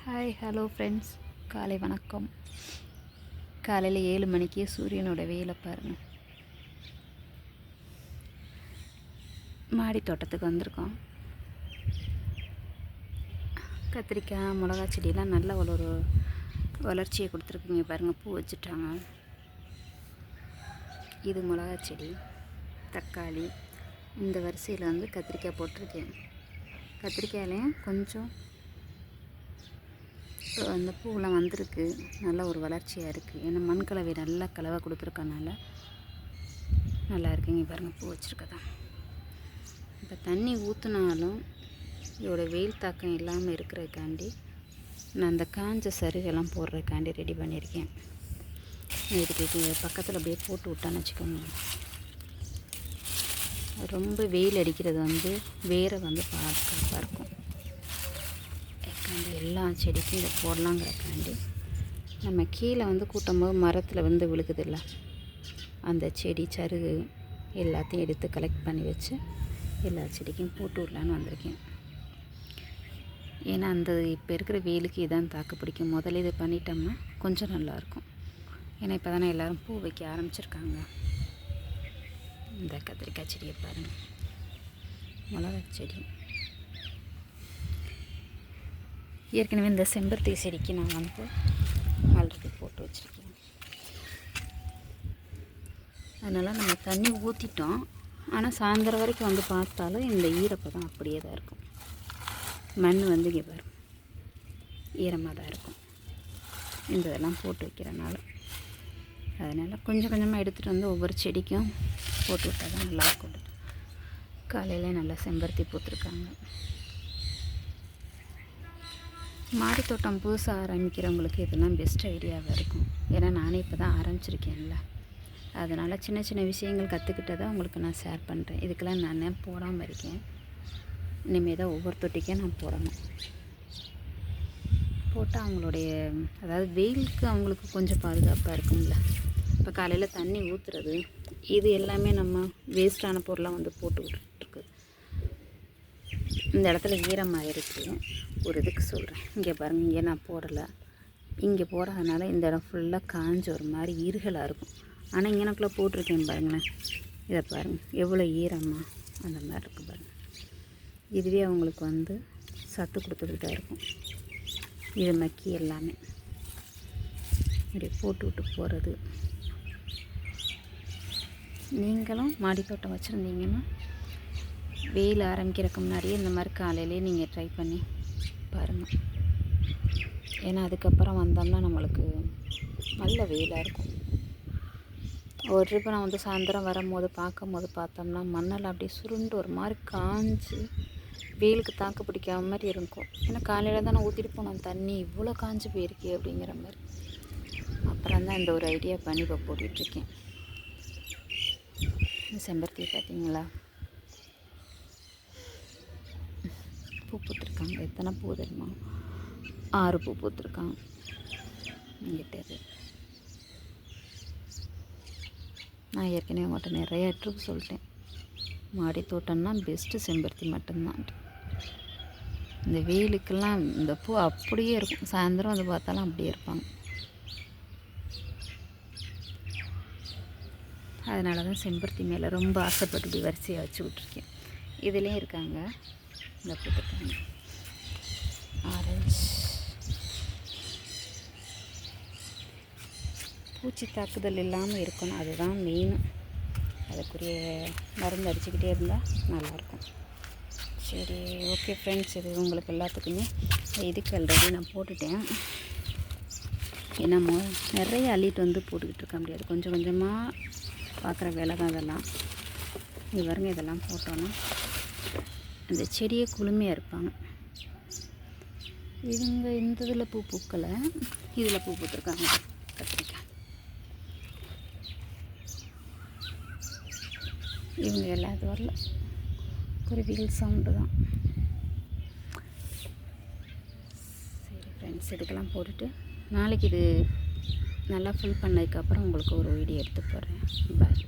Hi hello friends, காலை வணக்கம். காலையில் 7 மணிக்கு சூரியனோட வெயிலை பாருங்கள். மாடி தோட்டத்துக்கு வந்திருக்கோம். கத்திரிக்காய், மிளகா செடியெல்லாம் நல்ல ஒரு வளர்ச்சியை கொடுத்துருக்குங்க. பாருங்கள், பூ வச்சுட்டாங்க. இது மிளகா செடி, தக்காளி. இந்த வரிசையில் வந்து கத்திரிக்காய் போட்டிருக்கேன். கத்திரிக்காயிலையும் கொஞ்சம் அந்த பூவெலாம் வந்திருக்கு. நல்ல ஒரு வளர்ச்சியாக இருக்குது. ஏன்னா மண் கலவை நல்லா கலவை கொடுத்துருக்கனால நல்லா இருக்குங்க. பாருங்கள், பூ வச்சுருக்கதான். இப்போ தண்ணி ஊற்றினாலும் இதோட வெயில் தாக்கம் இல்லாமல் இருக்கிறதுக்காண்டி நான் அந்த காஞ்ச சருகெல்லாம் போடுறதுக்காண்டி ரெடி பண்ணியிருக்கேன். இதுக்கு பக்கத்தில் அப்படியே போட்டு விட்டான்னு வச்சுக்கோங்க. ரொம்ப வெயில் அடிக்கிறது வந்து வேரை வந்து பாதுகாப்பாக இருக்கும். எல்லா செடிக்கும் இதை போடலாங்கிறக்காண்டி நம்ம கீழே வந்து கூட்டும்போது மரத்தில் வந்து விழுகுதில்ல, அந்த செடி சருகு எல்லாத்தையும் எடுத்து கலெக்ட் பண்ணி வச்சு எல்லா செடிக்கும் போட்டு விடலான்னு வந்திருக்கேன். ஏன்னா அந்த இப்போ இருக்கிற வெயிலுக்கு இதான் தாக்கு பிடிக்கும். முதல்ல இது பண்ணிட்டோம்னா கொஞ்சம் நல்லாயிருக்கும். ஏன்னா இப்போ தானே எல்லோரும் பூ வைக்க ஆரம்பிச்சிருக்காங்க. இந்த கத்திரிக்காய் செடியை பாருங்கள், மிளகா செடி. ஏற்கனவே இந்த செம்பருத்தி செடிக்கு நான் வந்து ஆல்ரெடி போட்டு வச்சுருக்கேன். அதனால் நம்ம தண்ணி ஊற்றிட்டோம். ஆனால் சாயந்தரம் வரைக்கும் வந்து பார்த்தாலும் இந்த ஈரப்பதம் அப்படியே தான் இருக்கும். மண் வந்து இங்கே வரும், ஈரமாக தான் இருக்கும் இந்த இதெல்லாம் போட்டு வைக்கிறனால. அதனால் கொஞ்சம் கொஞ்சமாக எடுத்துகிட்டு வந்து ஒவ்வொரு செடிக்கும் போட்டு விட்டால் தான் நல்லாயிருக்கும். காலையில் நல்லா செம்பருத்தி பூத்துருக்காங்க. மாடி தோட்டம் புதுசாக ஆரம்பிக்கிறவங்களுக்கு இதெல்லாம் பெஸ்ட் ஐடியாவாக இருக்கும். ஏன்னா நானே இப்போ தான் ஆரம்பிச்சிருக்கேன்ல, அதனால் சின்ன சின்ன விஷயங்கள் கற்றுக்கிட்டதை உங்களுக்கு நான் ஷேர் பண்ணுறேன். இதுக்கெல்லாம் நான் போடாமல் இருக்கேன். இனிமேல் தான் ஒவ்வொரு தொட்டிக்கும் நான் போடணும். போட்டால் அவங்களுடைய அதாவது வெயிலுக்கு அவங்களுக்கு கொஞ்சம் பாதுகாப்பாக இருக்கும்ல. இப்போ காலையில் தண்ணி ஊற்றுறது இது எல்லாமே நம்ம வேஸ்ட்டான பொருளாக வந்து போட்டு விட்டுருக்கு. இந்த இடத்துல ஈரமாக இருக்குது. ஒரு இதுக்கு சொல்கிறேன், இங்கே பாருங்கள், இங்கே நான் போடலை. இங்கே போடாதனால இந்த இடம் ஃபுல்லாக காஞ்ச ஒரு மாதிரி ஈர்களாக இருக்கும். ஆனால் இங்கனக்குள்ளே போட்டிருக்கேன் பாருங்களேன். இதை பாருங்கள், எவ்வளோ ஈரமாக அந்த மாதிரி இருக்குது பாருங்கள். இதுவே அவங்களுக்கு வந்து சத்து கொடுத்துக்கிட்டு தான் இருக்கும். இது மக்கி எல்லாமே இப்படி போட்டு விட்டு போகிறது. நீங்களும் மாடி தோட்டம் வச்சுருந்தீங்கன்னா வெயில் ஆரம்பிக்கிறதுக்கு முன்னாடியே இந்த மாதிரி காலையிலே நீங்கள் ட்ரை பண்ணி பாருங்கள். ஏன்னா அதுக்கப்புறம் வந்தோம்னா நம்மளுக்கு நல்ல வெயிலாக இருக்கும். ஒரு ட்ரிப்பு நான் வந்து சாயந்தரம் வரும்போது பார்க்கும்போது பார்த்தோம்னா மண்ணெல்லாம் அப்படியே சுருண்டு ஒரு மாதிரி காஞ்சி வெயிலுக்கு தாக்கு பிடிக்காம மாதிரி இருக்கும். ஏன்னா காலையில் தான் நான் ஊற்றிட்டு போனோம் தண்ணி, இவ்வளோ காஞ்சி போயிருக்கே அப்படிங்கிற மாதிரி. அப்புறம் தான் இந்த ஒரு ஐடியா பண்ணி இப்போ போட்டுட்ருக்கேன். செம்பருத்தி பார்த்தீங்களா, பூ பூத்துருக்காங்க. எத்தனை பூ தெரியுமா? 6 பூ பூத்துருக்காங்க. இங்கிட்ட நான் ஏற்கனவே உங்கள்கிட்ட நிறைய ட்ரிப் சொல்லிட்டேன். மாடி தோட்டம்னா பெஸ்ட்டு செம்பருத்தி மட்டும்தான். இந்த வெயிலுக்கெல்லாம் இந்த பூ அப்படியே இருக்கும். சாயந்தரம் வந்து பார்த்தாலும் அப்படியே இருப்பாங்க. அதனால தான் செம்பருத்தி மேலே ரொம்ப ஆசைப்பட்டு இப்படி வரிசையாக வச்சு விட்ருக்கேன். இதுலேயும் இருக்காங்க, இந்த பூத்துருக்காங்க. ஆரஞ்சு பூச்சி தாக்குதல் இல்லாமல் இருக்கணும், அதுதான் மெயின். அதுக்குரிய மருந்து அடிச்சுக்கிட்டே இருந்தால் நல்லாயிருக்கும். சரி, ஓகே ஃப்ரெண்ட்ஸ், இது உங்களுக்கு எல்லாத்துக்குமே இதுக்கு ஆல்ரெடி நான் போட்டுட்டேன். ஏன்னா நிறைய அள்ளிட்டு வந்து போட்டுக்கிட்டு இருக்க முடியாது. கொஞ்சம் கொஞ்சமாக பார்க்குற வேலை தான் இதெல்லாம். இது பாருங்க, இதெல்லாம் போட்டோன்னா அந்த செடியை குளுமையாக இருப்பாங்க. இவங்க இந்த இதில் பூ பூக்கலை, இதில் பூ பூத்துருக்காங்க. கத்திரிக்காய் இவங்க எல்லாம் இது வரல, குருவிகள் சவுண்டு தான். சரி ஃப்ரெண்ட்ஸ், இதுக்கெல்லாம் போட்டுட்டு நாளைக்கு இது நல்லா ஃபில் பண்ணதுக்கப்புறம் உங்களுக்கு ஒரு வீடியோ எடுத்து போடுறேன். பாய்.